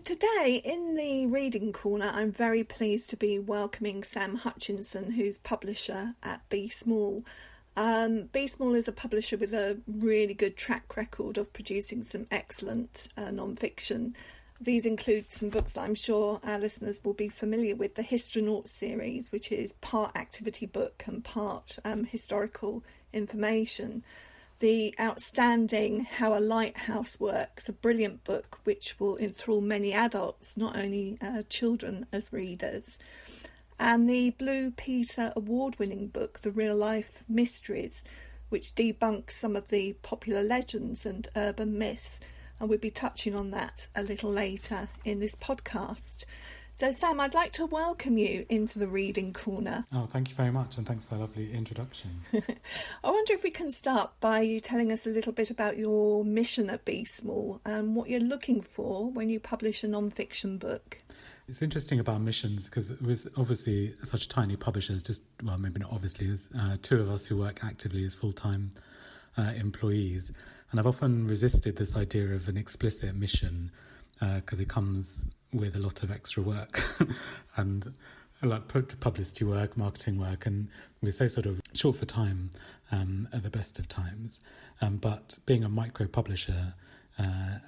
Today, in the Reading Corner, I'm very pleased to be welcoming Sam Hutchinson, who's publisher at Be Small. Be Small is a publisher with a really good track record of producing some excellent non-fiction. These include some books that I'm sure our listeners will be familiar with. The Histronauts series, which is part activity book and part historical information. The outstanding How a Lighthouse Works, a brilliant book which will enthrall many adults, not only children as readers. And the Blue Peter award-winning book, The Real Life Mysteries, which debunks some of the popular legends and urban myths. And we'll be touching on that a little later in this podcast. So, Sam, I'd like to welcome you into the Reading Corner. Oh, thank you very much, and thanks for that lovely introduction. I wonder if we can start by you telling us a little bit about your mission at Be Small and what you're looking for when you publish a non-fiction book. It's interesting about missions because it was obviously such a tiny publisher, maybe not obviously, there's two of us who work actively as full-time employees. And I've often resisted this idea of an explicit mission because it comes with a lot of extra work and like publicity work, marketing work, and we're so sort of short for time at the best of times. But being a micro publisher,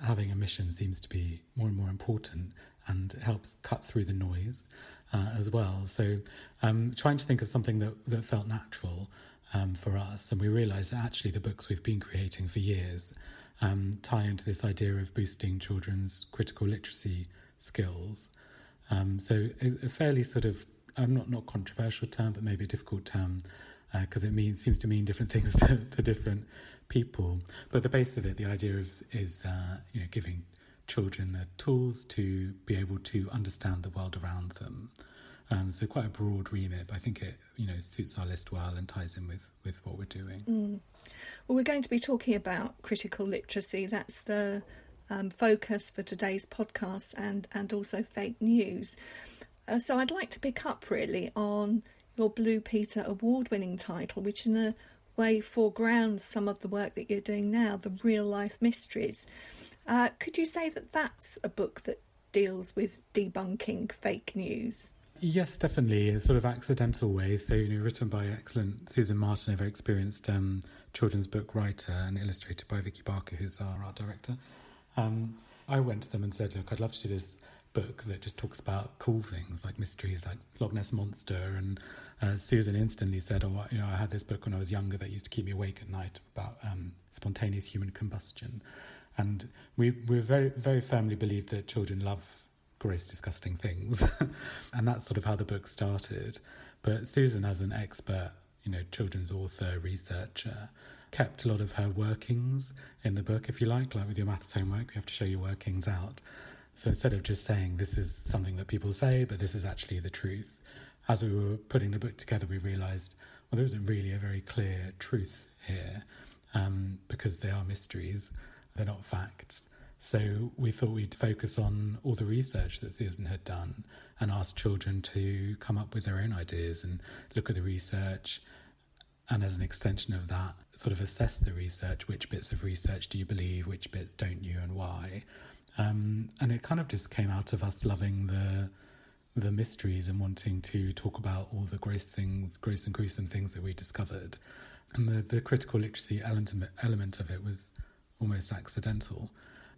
having a mission seems to be more and more important and helps cut through the noise as well. So trying to think of something that felt natural for us, and we realised that actually the books we've been creating for years tie into this idea of boosting children's critical literacy skills. So a fairly sort of not controversial term, but maybe a difficult term because seems to mean different things to different people. But the base of it, the idea is giving children the tools to be able to understand the world around them. So quite a broad remit, but I think it suits our list well and ties in with what we're doing. Well, we're going to be talking about critical literacy. That's the focus for today's podcast, and also fake news. So I'd like to pick up really on your Blue Peter award-winning title, which in a way foregrounds some of the work that you're doing now, The Real Life Mysteries. Could you say that that's a book that deals with debunking fake news? Yes, definitely. In a sort of accidental way. So, written by excellent Susan Martin, a very experienced children's book writer, and illustrated by Vicky Barker, who's our art director. I went to them and said, look, I'd love to do this book that just talks about cool things like mysteries like Loch Ness Monster. And Susan instantly said, I had this book when I was younger that used to keep me awake at night about spontaneous human combustion. And we very, very firmly believe that children love gross, disgusting things. And that's sort of how the book started. But Susan, as an expert, children's author, researcher, kept a lot of her workings in the book, if you like with your maths homework, you have to show your workings out. So instead of just saying this is something that people say, but this is actually the truth, as we were putting the book together, we realised, well, there isn't really a very clear truth here because they are mysteries, they're not facts. So we thought we'd focus on all the research that Susan had done and ask children to come up with their own ideas and look at the research, and as an extension of that, sort of assess the research. Which bits of research do you believe, which bits don't you, and why? And it kind of just came out of us loving the mysteries and wanting to talk about all the gross and gruesome things that we discovered. And the critical literacy element of it was almost accidental.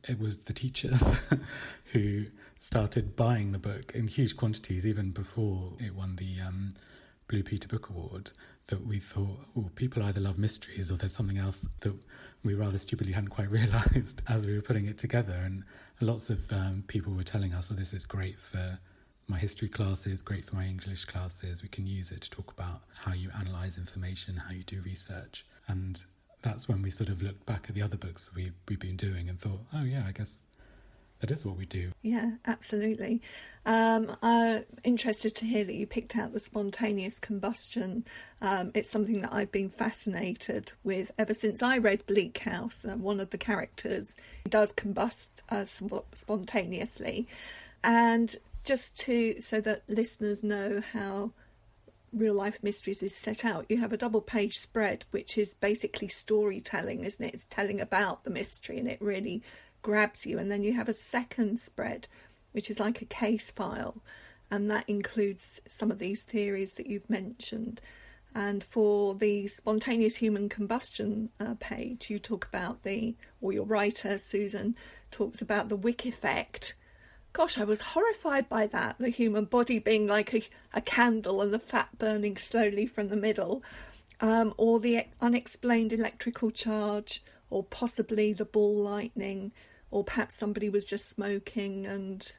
It was the teachers who started buying the book in huge quantities even before it won the Blue Peter Book Award, that we thought, people either love mysteries or there's something else that we rather stupidly hadn't quite realised as we were putting it together. And lots of people were telling us, this is great for my history classes, great for my English classes. We can use it to talk about how you analyse information, how you do research. And that's when we sort of looked back at the other books we've been doing and thought, I guess that is what we do. Yeah, absolutely. I'm interested to hear that you picked out the spontaneous combustion. It's something that I've been fascinated with ever since I read Bleak House. One of the characters does combust spontaneously. And just so that listeners know how Real Life Mysteries is set out, you have a double page spread which is basically storytelling, isn't it? It's telling about the mystery and it really grabs you. And then you have a second spread which is like a case file, and that includes some of these theories that you've mentioned. And for the spontaneous human combustion page, you talk about or your writer, Susan, talks about the wick effect. Gosh, I was horrified by that, the human body being like a candle and the fat burning slowly from the middle, or the unexplained electrical charge, or possibly the ball lightning, or perhaps somebody was just smoking and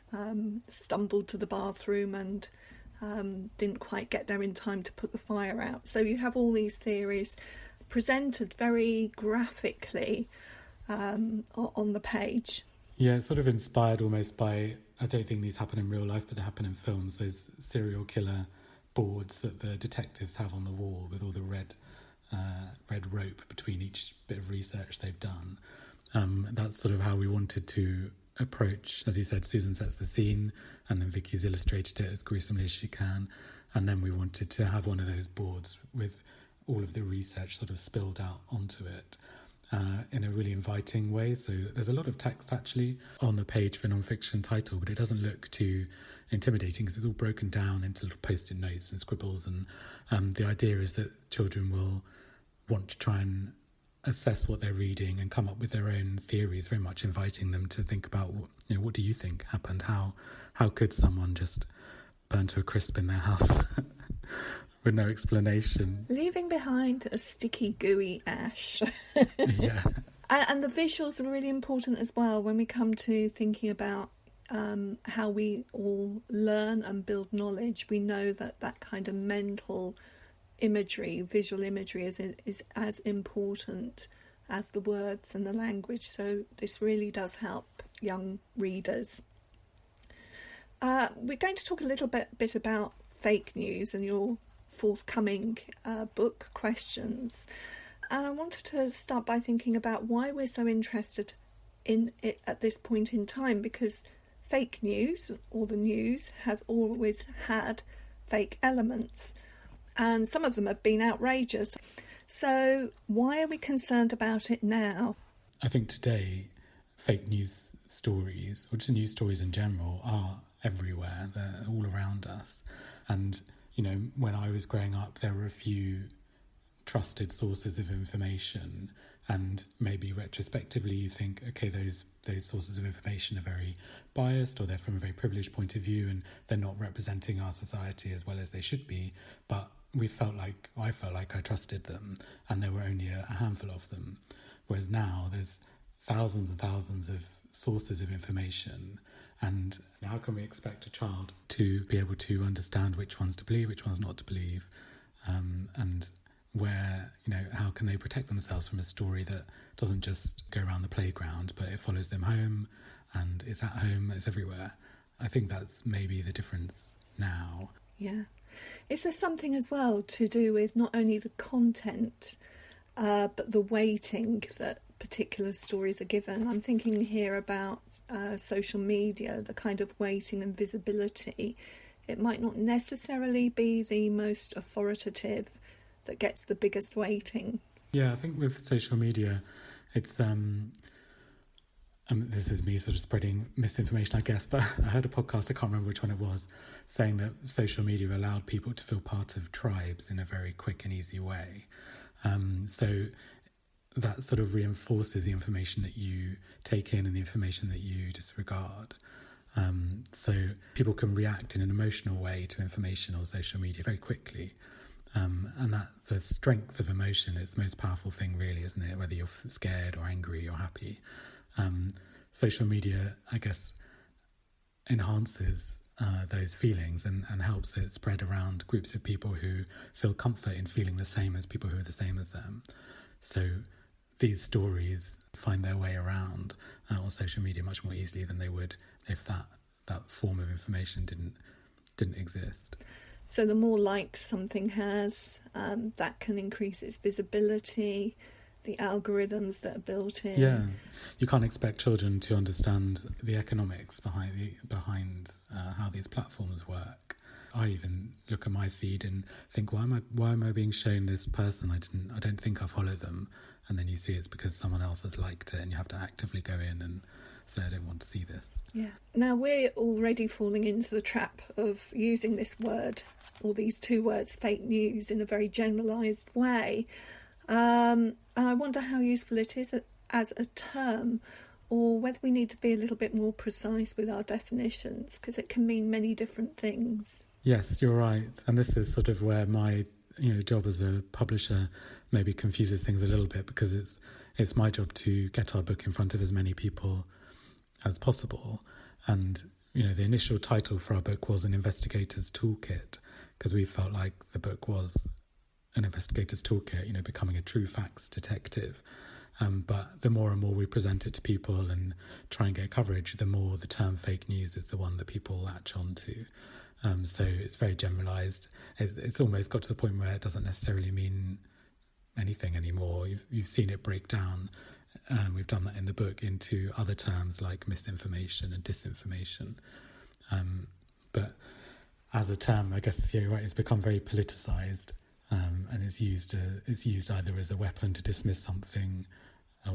stumbled to the bathroom and didn't quite get there in time to put the fire out. So you have all these theories presented very graphically on the page. Yeah, it's sort of inspired almost by, I don't think these happen in real life, but they happen in films, those serial killer boards that the detectives have on the wall with all the red rope between each bit of research they've done. That's sort of how we wanted to approach. As you said, Susan sets the scene, and then Vicky's illustrated it as gruesomely as she can, and then we wanted to have one of those boards with all of the research sort of spilled out onto it in a really inviting way. So there's a lot of text actually on the page for non-fiction title, but it doesn't look too intimidating because it's all broken down into little post-it notes and scribbles, and the idea is that children will want to try and assess what they're reading and come up with their own theories, very much inviting them to think about, what do you think happened? How could someone just burn to a crisp in their house with no explanation? Leaving behind a sticky, gooey ash. Yeah. And the visuals are really important as well when we come to thinking about how we all learn and build knowledge. We know that kind of mental imagery, visual imagery is as important as the words and the language. So this really does help young readers. We're going to talk a little bit about fake news and your forthcoming book, Questions. And I wanted to start by thinking about why we're so interested in it at this point in time, because fake news, or the news, has always had fake elements, and some of them have been outrageous. So why are we concerned about it now? I think today fake news stories, or just news stories in general, are everywhere. They're all around us. And, when I was growing up, there were a few trusted sources of information, and maybe retrospectively you think, okay, those sources of information are very biased, or they're from a very privileged point of view and they're not representing our society as well as they should be. But I felt like I trusted them, and there were only a handful of them. Whereas now there's thousands and thousands of sources of information, and how can we expect a child to be able to understand which ones to believe, which ones not to believe, and where, how can they protect themselves from a story that doesn't just go around the playground, but it follows them home, and it's at home, it's everywhere. I think that's maybe the difference now. Yeah. Is there something as well to do with not only the content, but the weighting that particular stories are given? I'm thinking here about social media, the kind of weighting and visibility. It might not necessarily be the most authoritative that gets the biggest weighting. Yeah, I think with social media, it's this is me sort of spreading misinformation, I guess, but I heard a podcast, I can't remember which one it was, saying that social media allowed people to feel part of tribes in a very quick and easy way. So that sort of reinforces the information that you take in and the information that you disregard. So people can react in an emotional way to information on social media very quickly. And that the strength of emotion is the most powerful thing, really, isn't it? Whether you're scared or angry or happy. Social media, I guess, enhances those feelings and helps it spread around groups of people who feel comfort in feeling the same as people who are the same as them. So these stories find their way around on social media much more easily than they would if that form of information didn't exist. So the more likes something has, that can increase its visibility, the algorithms that are built in. Yeah, you can't expect children to understand the economics behind how these platforms work. I even look at my feed and think, why am I being shown this person? I don't think I follow them. And then you see it's because someone else has liked it, and you have to actively go in and say, I don't want to see this. Yeah. Now, we're already falling into the trap of using this word, or these two words, fake news, in a very generalised way. And I wonder how useful it is as a term, or whether we need to be a little bit more precise with our definitions, because it can mean many different things. Yes, you're right. And this is sort of where my job as a publisher maybe confuses things a little bit, because it's my job to get our book in front of as many people as possible. And the initial title for our book was An Investigator's Toolkit, because we felt like the book was an investigator's toolkit, becoming a true facts detective. But the more and more we present it to people and try and get coverage, the more the term fake news is the one that people latch onto. So it's very generalised. It's almost got to the point where it doesn't necessarily mean anything anymore. You've seen it break down, and we've done that in the book, into other terms like misinformation and disinformation. But as a term, I guess you're right, it's become very politicised, and it's used either as a weapon to dismiss something,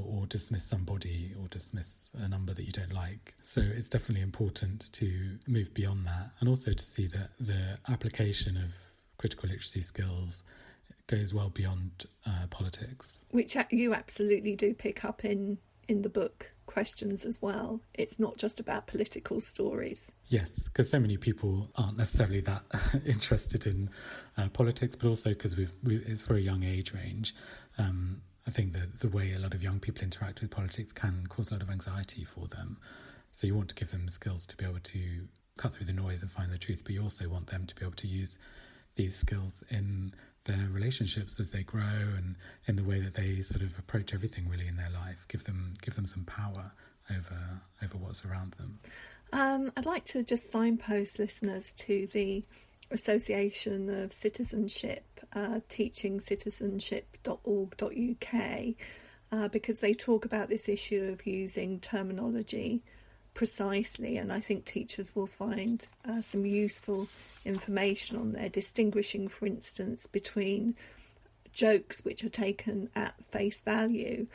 or dismiss somebody, or dismiss a number that you don't like. So it's definitely important to move beyond that, and also to see that the application of critical literacy skills goes well beyond politics. Which you absolutely do pick up in the book questions as well. It's not just about political stories. Yes, because so many people aren't necessarily that interested in politics, but also because it's for a young age range. I think that the way a lot of young people interact with politics can cause a lot of anxiety for them. So you want to give them skills to be able to cut through the noise and find the truth, but you also want them to be able to use these skills in their relationships as they grow, and in the way that they sort of approach everything really in their life. Give them some power over what's around them. I'd like to just signpost listeners to the Association of Citizenship, teachingcitizenship.org.uk, because they talk about this issue of using terminology precisely, and I think teachers will find some useful information on there, distinguishing, for instance, between jokes which are taken at face value.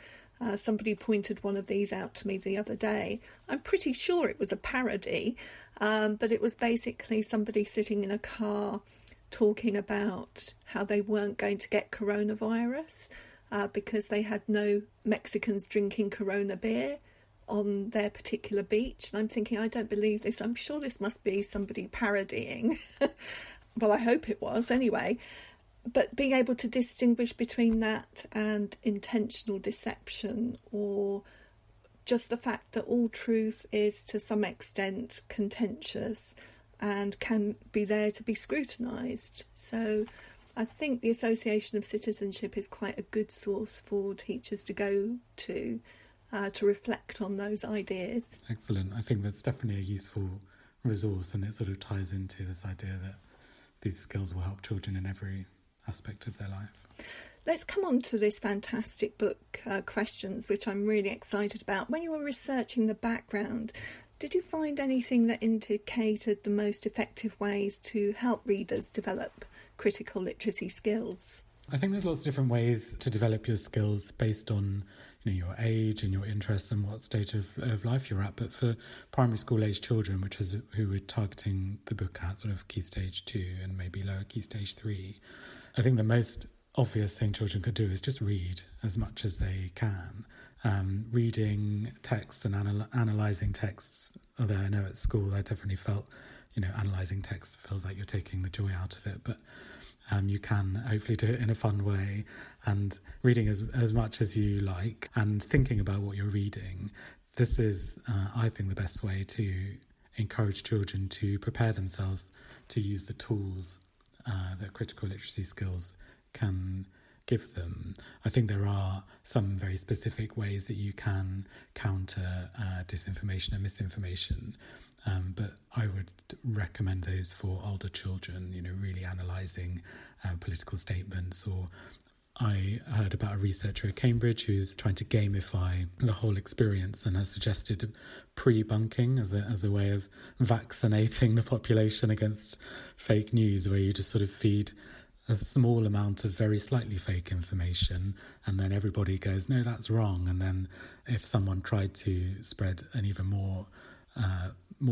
Somebody pointed one of these out to me the other day. I'm pretty sure it was a parody, but it was basically somebody sitting in a car talking about how they weren't going to get coronavirus because they had no Mexicans drinking Corona beer on their particular beach. And I'm thinking, I don't believe this. I'm sure this must be somebody parodying. Well, I hope it was anyway. But being able to distinguish between that and intentional deception, or just the fact that all truth is to some extent contentious and can be there to be scrutinised. So I think the Association of Citizenship is quite a good source for teachers to go to reflect on those ideas. Excellent. I think that's definitely a useful resource, and it sort of ties into this idea that these skills will help children in every aspect of their life. Let's come on to this fantastic book, Questions, which I'm really excited about. When you were researching the background, did you find anything that indicated the most effective ways to help readers develop critical literacy skills? I think there's lots of different ways to develop your skills based on your age and your interests and what stage of life you're at. But for primary school age children, which is who we're targeting the book at, sort of Key Stage 2 and maybe lower Key Stage 3, I think the most obvious thing children could do is just read as much as they can. Reading texts and analysing texts, although I know at school I definitely felt, analysing text feels like you're taking the joy out of it, but you can hopefully do it in a fun way, and reading as much as you like and thinking about what you're reading. This is, I think, the best way to encourage children to prepare themselves to use the tools that critical literacy skills can give them. I think there are some very specific ways that you can counter disinformation and misinformation, but I would recommend those for older children, really analysing political statements. Or I heard about a researcher at Cambridge who's trying to gamify the whole experience and has suggested pre-bunking as a way of vaccinating the population against fake news, where you just sort of feed a small amount of very slightly fake information, and then everybody goes, no, that's wrong. And then if someone tried to spread an even more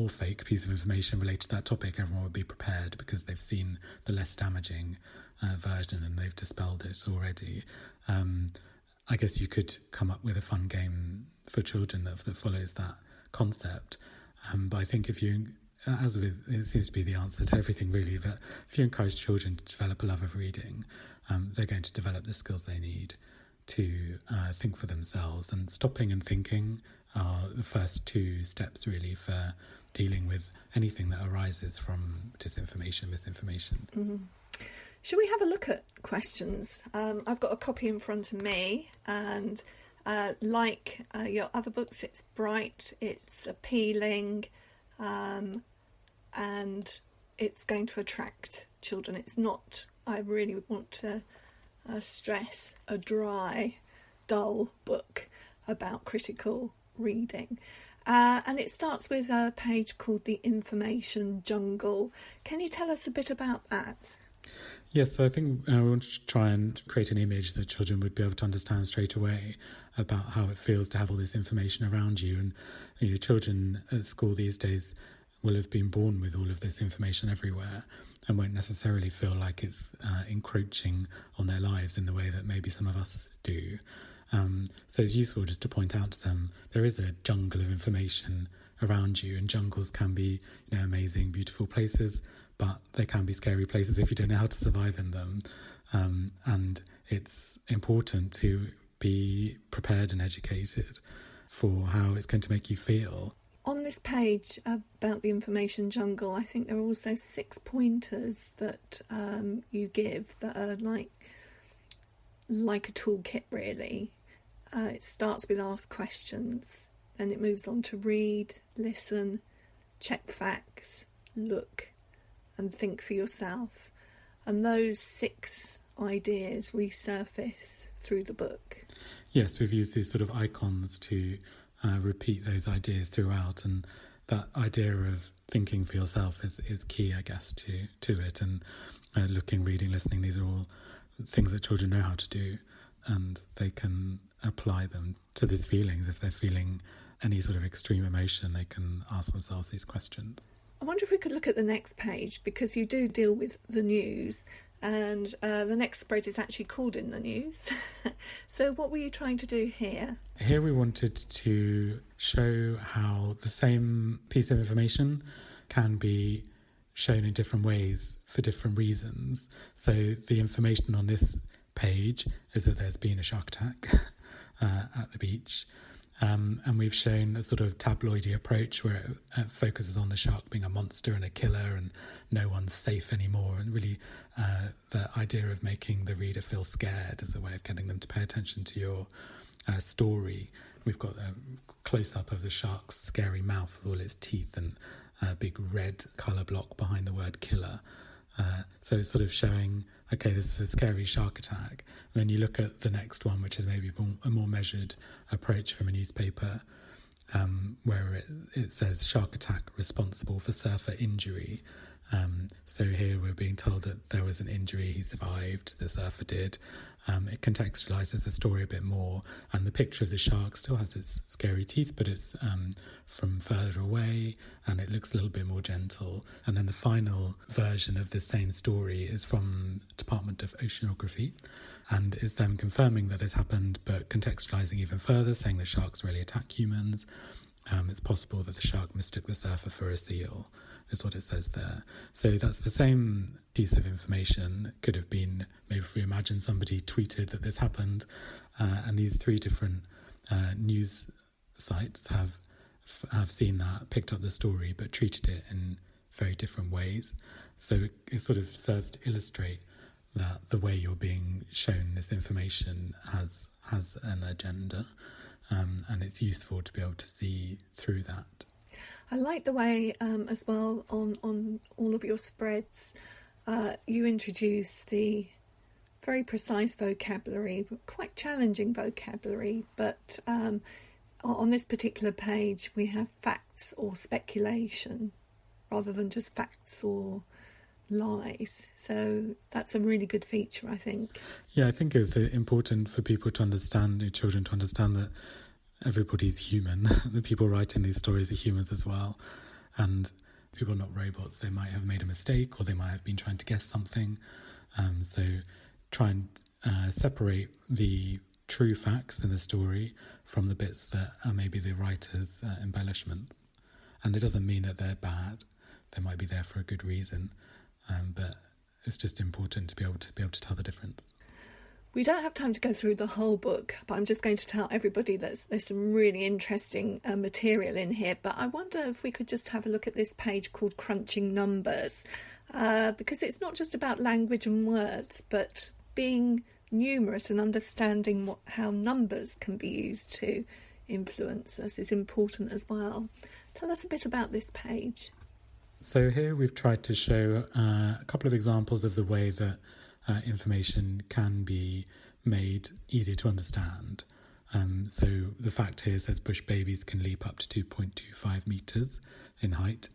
fake piece of information related to that topic, everyone would be prepared because they've seen the less damaging version and they've dispelled it already. I guess you could come up with a fun game for children that follows that concept. But I think if you, as with, it seems to be the answer to everything really, but if you encourage children to develop a love of reading, they're going to develop the skills they need to think for themselves. And stopping and thinking are the first two steps really for dealing with anything that arises from disinformation, misinformation. Mm-hmm. Should we have a look at questions? I've got a copy in front of me, and like your other books, it's bright, it's appealing, and it's going to attract children. It's not, I really want to stress, a dry, dull book about critical reading. And it starts with a page called The Information Jungle. Can you tell us a bit about that? Yes, so I think I want to try and create an image that children would be able to understand straight away about how it feels to have all this information around you. And children at school these days will have been born with all of this information everywhere and won't necessarily feel like it's encroaching on their lives in the way that maybe some of us do. So it's useful just to point out to them there is a jungle of information around you, and jungles can be amazing, beautiful places, but they can be scary places if you don't know how to survive in them. And it's important to be prepared and educated for how it's going to make you feel. On this page about the information jungle, I think there are also 6 pointers that you give that are like a toolkit, really. It starts with ask questions, then it moves on to read, listen, check facts, look, and think for yourself. And those 6 ideas resurface through the book. Yes, we've used these sort of icons to repeat those ideas throughout, and that idea of thinking for yourself is key, I guess, to it. And looking, reading, listening, these are all things that children know how to do, and they can apply them to these feelings. If they're feeling any sort of extreme emotion, they can ask themselves these questions. I wonder if we could look at the next page, because you do deal with the news, and the next spread is actually called In the News. So what were you trying to do here? Here we wanted to show how the same piece of information can be shown in different ways for different reasons. So the information on this page is that there's been a shark attack at the beach. And we've shown a sort of tabloidy approach where it focuses on the shark being a monster and a killer and no one's safe anymore. And really the idea of making the reader feel scared as a way of getting them to pay attention to your story. We've got a close-up of the shark's scary mouth with all its teeth and a big red colour block behind the word killer. So it's sort of showing, okay, this is a scary shark attack. And then you look at the next one, which is maybe a more measured approach from a newspaper, where it says shark attack responsible for surfer injury. So here we're being told that there was an injury, he survived, the surfer did. It contextualises the story a bit more, and the picture of the shark still has its scary teeth, but it's from further away, and it looks a little bit more gentle. And then the final version of the same story is from Department of Oceanography, and is them confirming that this happened, but contextualising even further, saying the sharks really attack humans. It's possible that the shark mistook the surfer for a seal, is what it says there. So that's the same piece of information. It could have been, maybe if we imagine somebody tweeted that this happened, and these 3 different news sites have seen that, picked up the story, but treated it in very different ways. So it sort of serves to illustrate that the way you're being shown this information has an agenda. And it's useful to be able to see through that. I like the way, as well, on all of your spreads, you introduce the very precise vocabulary, quite challenging vocabulary, but on this particular page we have facts or speculation rather than just facts or lies. So that's a really good feature, I think. Yeah, I think it's important for people to understand, children to understand that everybody's human. The people writing these stories are humans as well. And people are not robots. They might have made a mistake or they might have been trying to guess something. So try and separate the true facts in the story from the bits that are maybe the writer's embellishments. And it doesn't mean that they're bad. They might be there for a good reason. But it's just important to be able to tell the difference. We don't have time to go through the whole book, but I'm just going to tell everybody that there's some really interesting material in here. But I wonder if we could just have a look at this page called Crunching Numbers, because it's not just about language and words, but being numerate and understanding how numbers can be used to influence us is important as well. Tell us a bit about this page. So here we've tried to show a couple of examples of the way that information can be made easy to understand. So the fact here says bush babies can leap up to 2.25 metres in height.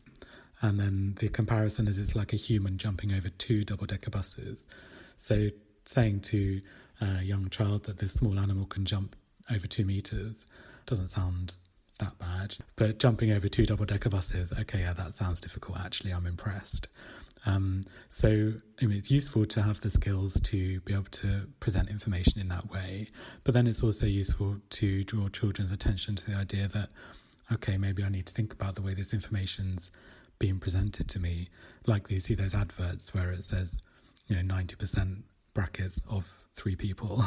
And then the comparison is it's like a human jumping over 2 double-decker buses. So saying to a young child that this small animal can jump over 2 metres doesn't sound that bad. But jumping over 2 double-decker buses, okay, yeah, that sounds difficult. Actually, I'm impressed. So it's useful to have the skills to be able to present information in that way, but then it's also useful to draw children's attention to the idea that, okay, maybe I need to think about the way this information's being presented to me. Like you see those adverts where it says, 90% brackets of 3 people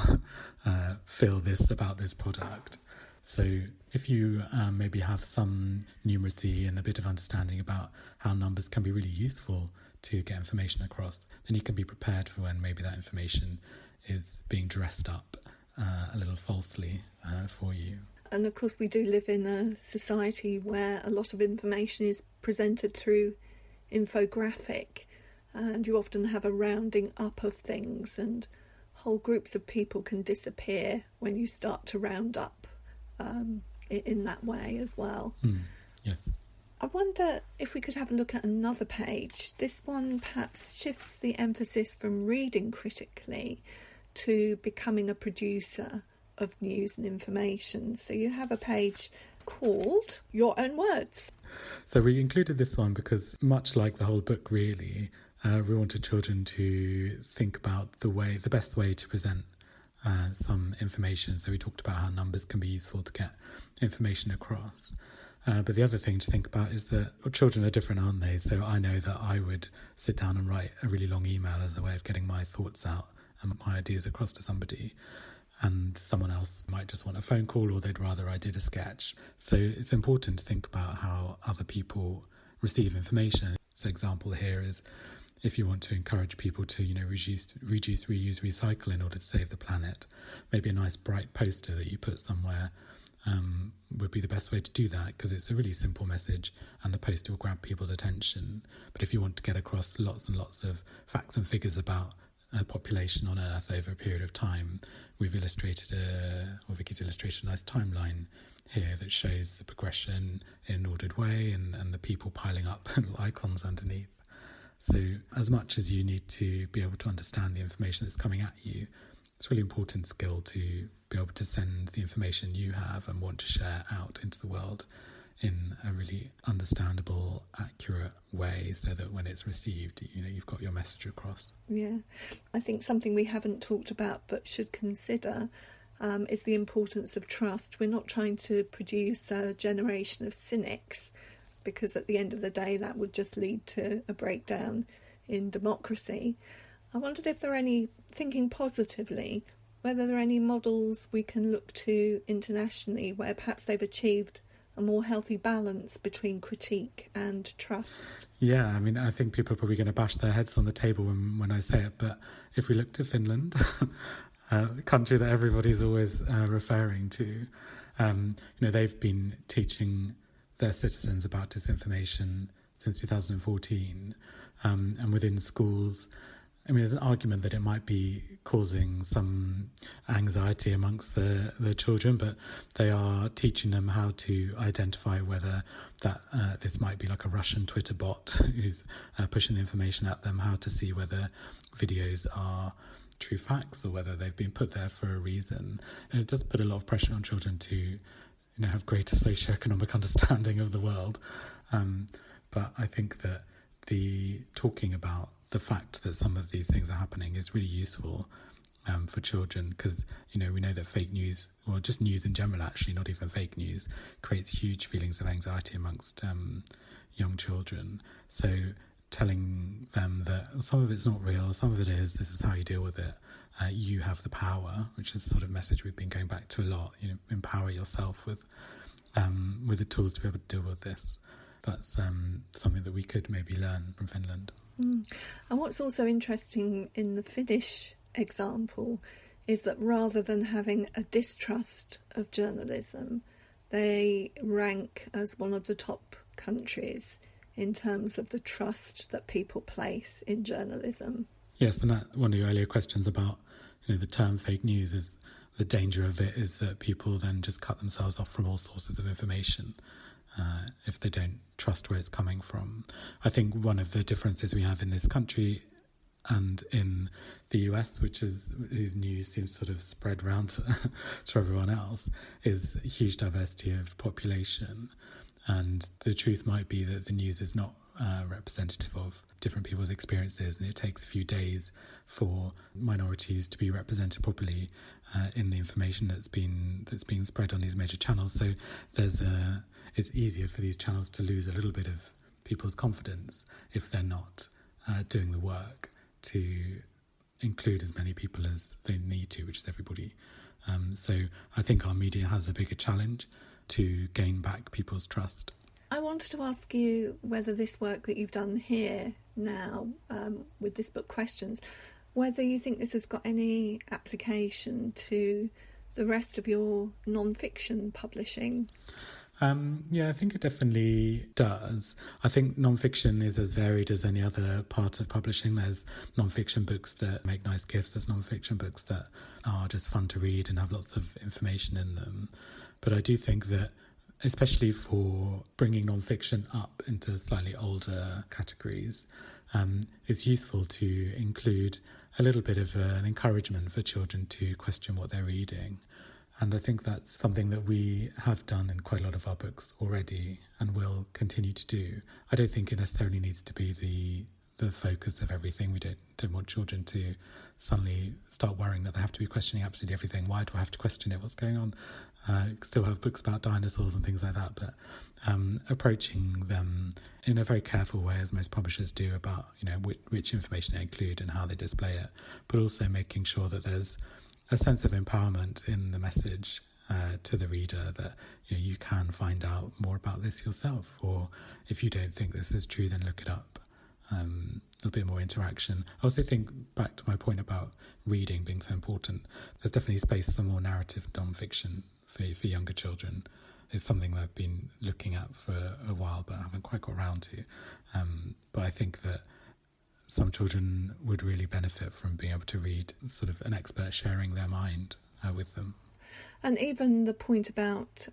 feel this about this product. So if you maybe have some numeracy and a bit of understanding about how numbers can be really useful to get information across, then you can be prepared for when maybe that information is being dressed up a little falsely for you. And of course we do live in a society where a lot of information is presented through infographic, and you often have a rounding up of things, and whole groups of people can disappear when you start to round up in that way as well. Yes. I wonder if we could have a look at another page. This one perhaps shifts the emphasis from reading critically to becoming a producer of news and information. So you have a page called Your Own Words. So we included this one because, much like the whole book really, we wanted children to think about the best way to present some information. So we talked about how numbers can be useful to get information across. But the other thing to think about is that children are different, aren't they? So I know that I would sit down and write a really long email as a way of getting my thoughts out and my ideas across to somebody. And someone else might just want a phone call, or they'd rather I did a sketch. So it's important to think about how other people receive information. So example here is if you want to encourage people to, reduce, reuse, recycle in order to save the planet, maybe a nice bright poster that you put somewhere would be the best way to do that, because it's a really simple message and the poster will grab people's attention. But if you want to get across lots and lots of facts and figures about population on Earth over a period of time, we've illustrated Vicky's illustrated a nice timeline here that shows the progression in an ordered way and the people piling up little icons underneath. So as much as you need to be able to understand the information that's coming at you, it's a really important skill to be able to send the information you have and want to share out into the world in a really understandable, accurate way, so that when it's received, you've got your message across. Yeah, I think something we haven't talked about but should consider is the importance of trust. We're not trying to produce a generation of cynics, because at the end of the day that would just lead to a breakdown in democracy. I wondered if there are any, thinking positively, whether there are any models we can look to internationally where perhaps they've achieved a more healthy balance between critique and trust. Yeah, I think people are probably going to bash their heads on the table when I say it, but if we look to Finland, a country that everybody's always referring to, they've been teaching their citizens about disinformation since 2014, and within schools I mean, there's an argument that it might be causing some anxiety amongst the children, but they are teaching them how to identify whether that this might be like a Russian Twitter bot who's pushing the information at them, how to see whether videos are true facts or whether they've been put there for a reason. And it does put a lot of pressure on children to have greater socioeconomic understanding of the world. But I think that the talking about the fact that some of these things are happening is really useful for children, because we know that fake news, or just news in general actually, not even fake news, creates huge feelings of anxiety amongst young children. So telling them that some of it's not real, some of it is, this is how you deal with it, you have the power, which is the sort of message we've been going back to a lot, empower yourself with the tools to be able to deal with this. That's something that we could maybe learn from Finland. And what's also interesting in the Finnish example is that rather than having a distrust of journalism, they rank as one of the top countries in terms of the trust that people place in journalism. Yes, and that one of your earlier questions about the term fake news, is the danger of it is that people then just cut themselves off from all sources of information if they don't trust where it's coming from. I think one of the differences we have in this country and in the US, whose news seems sort of spread around to everyone else, is a huge diversity of population. And the truth might be that the news is not representative of different people's experiences, and it takes a few days for minorities to be represented properly in the information that's being spread on these major channels. So it's easier for these channels to lose a little bit of people's confidence if they're not doing the work to include as many people as they need to, which is everybody. So I think our media has a bigger challenge to gain back people's trust. I wanted to ask you whether this work that you've done here now with this book Questions, whether you think this has got any application to the rest of your non-fiction publishing. Yeah, I think it definitely does. I think non-fiction is as varied as any other part of publishing. There's non-fiction books that make nice gifts. There's non-fiction books that are just fun to read and have lots of information in them. But I do think that, especially for bringing non-fiction up into slightly older categories, it's useful to include a little bit of an encouragement for children to question what they're reading. And I think that's something that we have done in quite a lot of our books already and will continue to do. I don't think it necessarily needs to be the focus of everything. We don't want children to suddenly start worrying that they have to be questioning absolutely everything. Why do I have to question it? What's going on? Still have books about dinosaurs and things like that, but approaching them in a very careful way, as most publishers do, about which information they include and how they display it, but also making sure that there's a sense of empowerment in the message to the reader, that you can find out more about this yourself, or if you don't think this is true, then look it up. A little bit more interaction. I also think, back to my point about reading being so important, there's definitely space for more narrative non-fiction for younger children. It's something that I've been looking at for a while but haven't quite got around to. But I think that some children would really benefit from being able to read sort of an expert sharing their mind with them. And even the point about,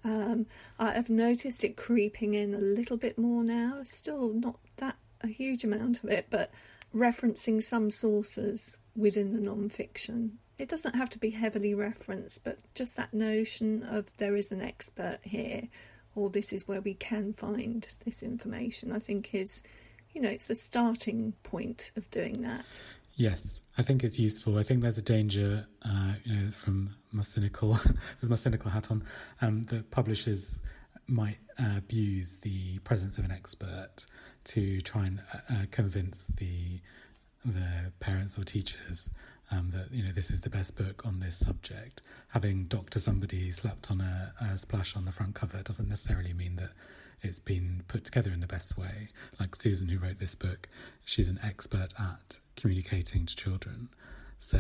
I've noticed it creeping in a little bit more now, still not that a huge amount of it, but referencing some sources within the non-fiction. It doesn't have to be heavily referenced, but just that notion of there is an expert here, or this is where we can find this information, I think is, it's the starting point of doing that. Yes, I think it's useful. I think there's a danger, from my cynical, with my cynical hat on, that publishers might abuse the presence of an expert to try and convince the parents or teachers that this is the best book on this subject. Having Dr. Somebody slapped on a splash on the front cover doesn't necessarily mean that it's been put together in the best way. Like Susan, who wrote this book, she's an expert at communicating to children. So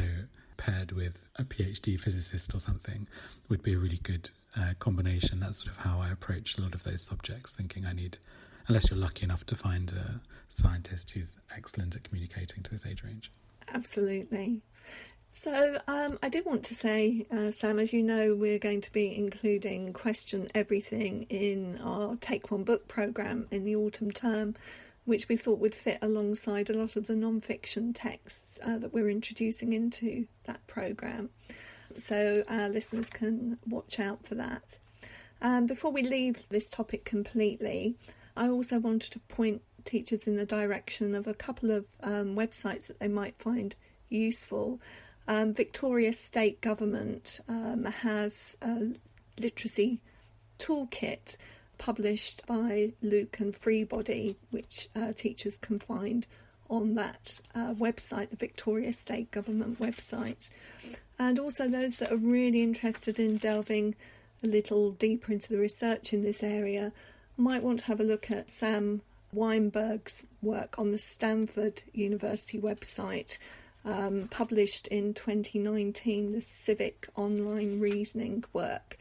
paired with a PhD physicist or something would be a really good combination. That's sort of how I approach a lot of those subjects, thinking unless you're lucky enough to find a scientist who's excellent at communicating to this age range. Absolutely. So I did want to say, Sam, as you know, we're going to be including Question Everything in our Take One Book programme in the autumn term, which we thought would fit alongside a lot of the non-fiction texts that we're introducing into that programme. So our listeners can watch out for that. Before we leave this topic completely, I also wanted to point teachers in the direction of a couple of websites that they might find useful. Victoria State Government has a literacy toolkit published by Luke and Freebody, which teachers can find on that website, the Victoria State Government website. And also those that are really interested in delving a little deeper into the research in this area might want to have a look at Sam Weinberg's work on the Stanford University website, published in 2019, the Civic Online Reasoning work.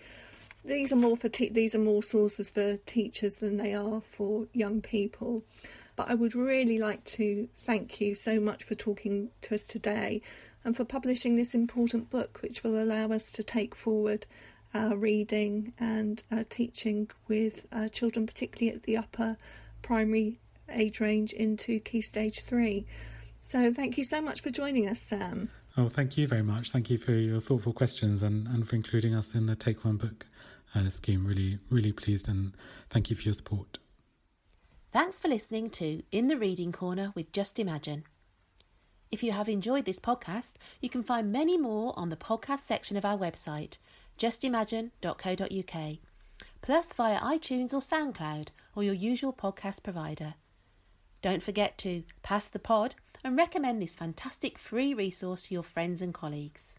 These are more sources for teachers than they are for young people. But I would really like to thank you so much for talking to us today and for publishing this important book, which will allow us to take forward our reading and teaching with children, particularly at the upper primary age range into Key Stage 3. So thank you so much for joining us, Sam. Oh, thank you very much. Thank you for your thoughtful questions and for including us in the Take One Book scheme. Really, really pleased, and thank you for your support. Thanks for listening to In the Reading Corner with Just Imagine. If you have enjoyed this podcast, you can find many more on the podcast section of our website, justimagine.co.uk, plus via iTunes or SoundCloud or your usual podcast provider. Don't forget to pass the pod and recommend this fantastic free resource to your friends and colleagues.